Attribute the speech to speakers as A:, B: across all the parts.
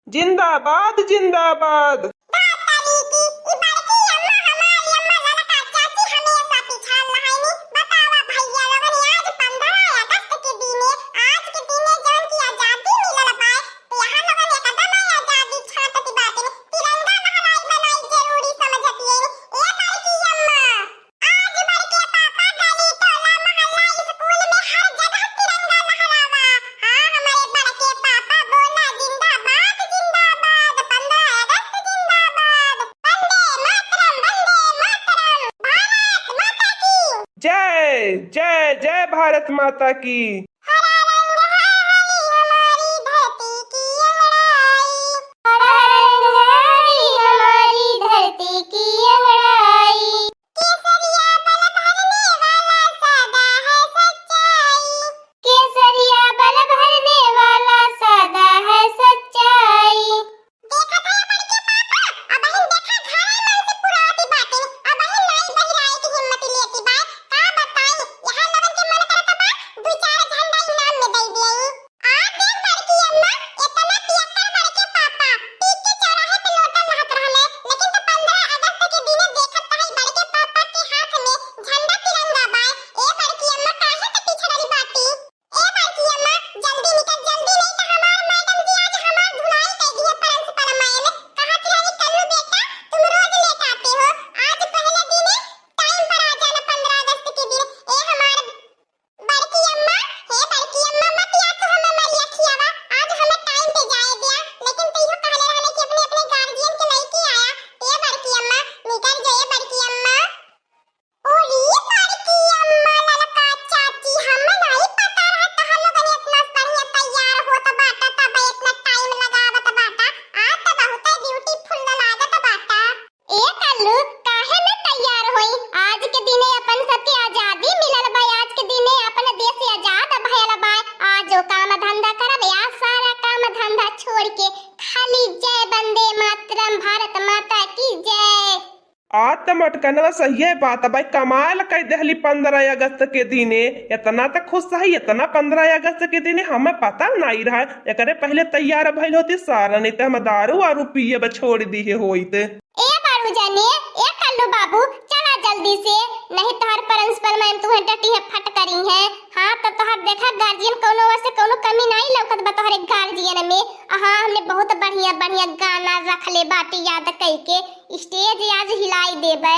A: जिंदाबाद जिंदाबाद। जय जय जय भारत माता की। आज तो मटकनवा सही है बात भाई, कमाल कह दहली 15 अगस्त के दिने। इतना तो खुश है, इतना 15 अगस्त के दिने हमें पता नहीं रहा। एकरे पहले तैयार भइल होती सारा, नहीं तो हम दारू वारू पिए छोड़ दिए होइत।
B: ए बारू जाने ए कल्लू बाबू चला जल्दी से, नहीं तो हर प्रिंसिपल मैम तुम्हें डटी है फट करी है। हाँ तो तोहर देखा गार्जियन कोनो वैसे कोनो कमी नहीं लौकत बा तोहरे गार्जियन में। हाँ हमने बहुत बढ़िया बढ़िया गाना रख ले बाटी याद कई के, स्टेज आज हिलाई देबे।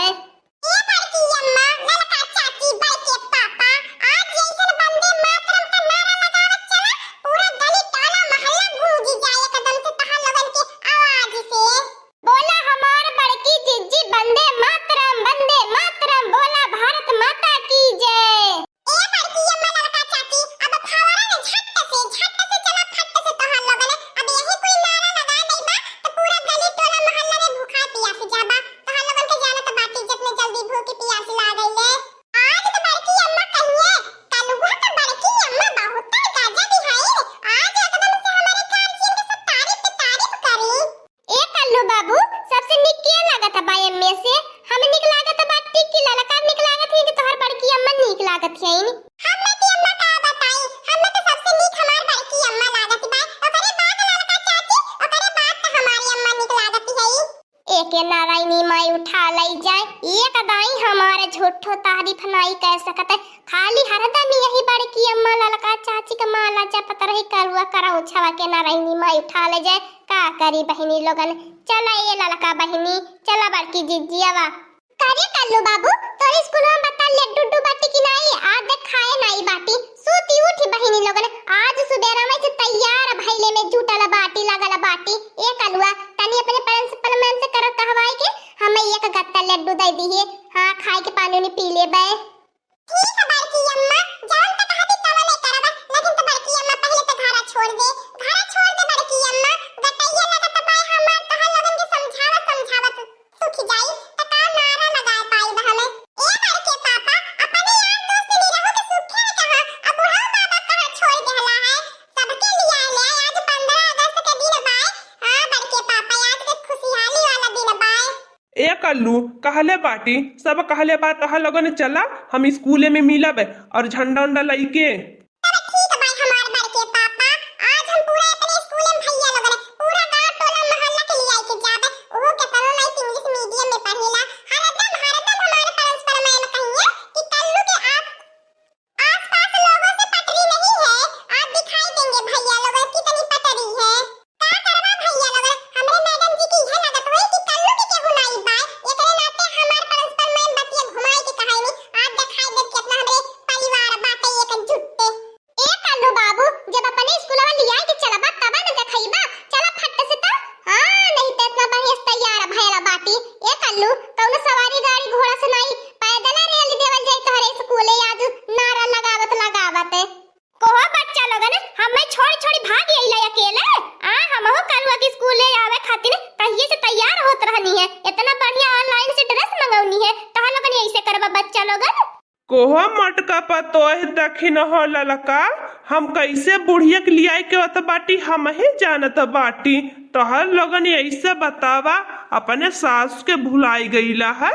B: ए बड़की अम्मा ललका चाची बाई के पापा आज जैसन बंदे मातरम का नारा लगावत चला, पूरा गली टोला मोहल्ला गूंज जाए एकदम से तहां लगन के आवाज से। बोला हमार बड़की जिज्जी वंदे मातरम बोला भारत माता की जय। ए बड़की अम्मा ललका चाची अब फवारा में झट से चला फट से तहां लगन, अब यही कोई नारा लगा देबा तो पूरा गली टोला मोहल्ला में भूखा प्यास जाबा। तहां लगन के जाना तो बाटी जितने जल्दी भूख प्यास लागई ले। आज तो बड़की अम्मा कहिए कलुआ तो बड़की अम्मा बहुत गजब है, आज एकदम से हमारे गार्जियन के सब तारीफ करी। ए कल्लू बाबू सबसे निक के लागत है बाय में से, हमें निक लागत बा टिक्की ललका निक लागत है कि तोहर बड़की अम्मा निक लागत है। हमें की अम्मा का बताई, हमें तो सबसे निक हमार बड़की अम्मा लागत बा, ओकरे बाद ललका चाची, ओकरे बाद तो हमारी अम्मा निक लागत है। एके नारायणी माई उठा लई जाए, एक दाई हमारे झूठो तारीफ नहीं कह सकत, खाली हरदम यही बड़की अम्मा ललका चाची का माला जपत रही करुआ कराऊ छवा के नारायणी माई उठा ले जाए। का करी बहिनी लोगन, चला ये ललका बहिनी चला बड़की जिज्जियावा करे कल्लू बाबू तोर स्कूल में बता लड्डू डू बाटी की नहीं, आज देख खाए नहीं बाटी सूती उठी बहिनी लोगन। आज सुबेरा में से तैयार भइले में झूठला बाटी लगला बाटी। ए कलुआ तनी अपने प्रिंसिपल मैम से कर कहवाई के हमें एक गत्ता लड्डू दे दिए, हां खाए के पानी नहीं पी ले बे। ठीक है बड़की अम्मा जान तो कहती तवा नहीं करबा, लेकिन तो बड़की अम्मा पहले तो घर छोड़ दे बड़की अम्मा। गटैया लगत बा हमार तह लगन के समझावत सुखी जाई त का नारा लगाए पाई बहले। ए बड़के पापा अपने यार दोस्त नहीं रहो के सुखे है कहां, अब बुढ़ा बाबा कहां छोड़ देहला है, सबके लिए ले आज 15 अगस्त के दिन बाय। हां बड़के पापा आज के खुशहाली वाला दिन बाय।
A: ए कल्लू कहले बाटी सब कहले बात तह लगन चला हम स्कूले में मिलब और झंडा उंडा लईके।
B: ठीक है भाई हमार बड़के पापा, आज हम पूरा अपने स्कूल में भैया लगन पूरा गांव
A: ओहो मटका पतोह दखिन हो ललका, हम कैसे बुढ़िया के लियाए के होत बाटी हम ही जानत बाटी। तोहर लोगन ऐसे बतावा अपने सास के भुलाई गईला है।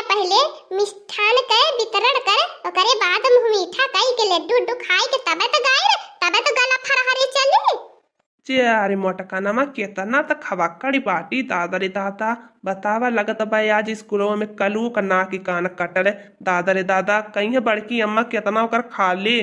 B: पहले मिष्ठान के वितरण कर ओकरे बाद मुंह मीठा कई के लड्डू उड्डू खाई के तबे तो गाय तबे तो गला फरहरी चली।
A: अरे मोटकानमा केतना त खबाकड़ी बाटी दादा रे दादा। बतावा लगत बा आज स्कूलों में कलू का नाक की कान कटल। दादा रे दादा कहीं बड़की अम्मा केतना ओकर खा ले।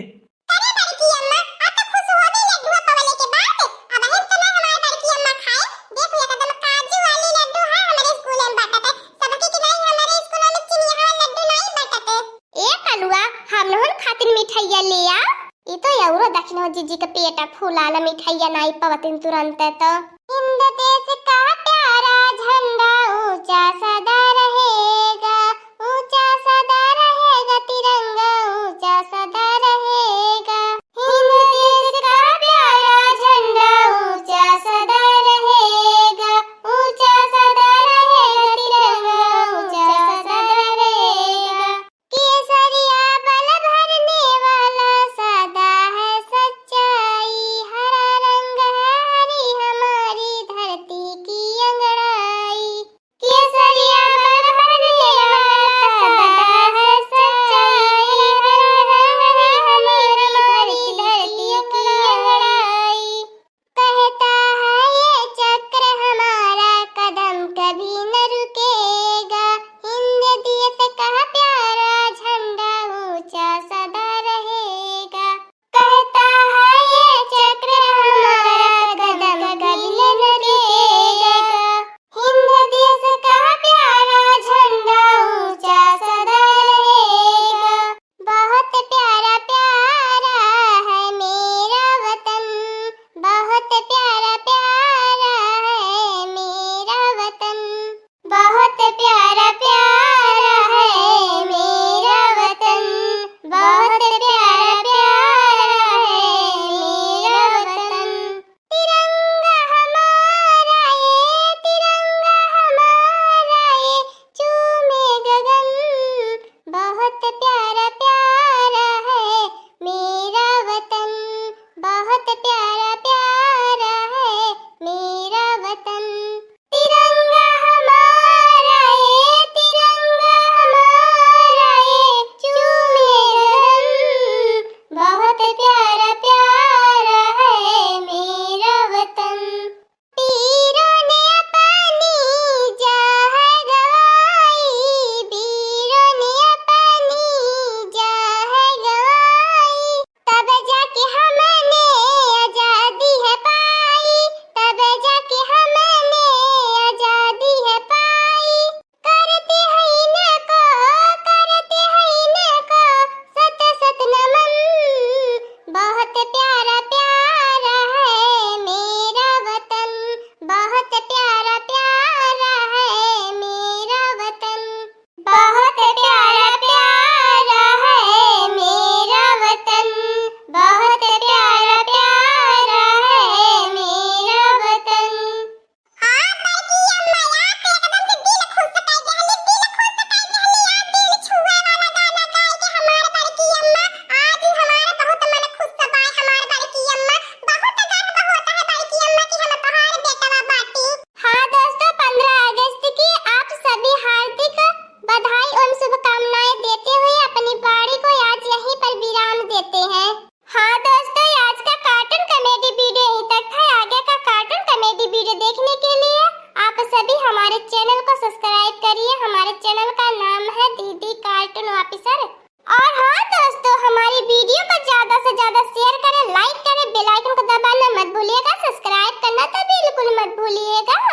B: मिठाइया लिया ई तो एवरो दक्षिण जीजी के पेट फूलाला मिठाइया नहीं पवतिन तुरंत तो। हिंद देश का प्यारा झंडा ऊंचा सदा रहेगा, ऊंचा सदा रहेगा, तिरंगा ऊंचा सदा रहेगा। हिंद देश का प्यारा झंडा ऊंचा सदा रहेगा, ऊंचा सदा रहेगा, तिरंगा ऊंचा सदा रहेगा। केसरिया बल भरने वाला सादा है सच्चाई, हरा रंग है हरी हमारी धरती की अंगड़ाई। केसरिया बल भरने मत भूलिएगा।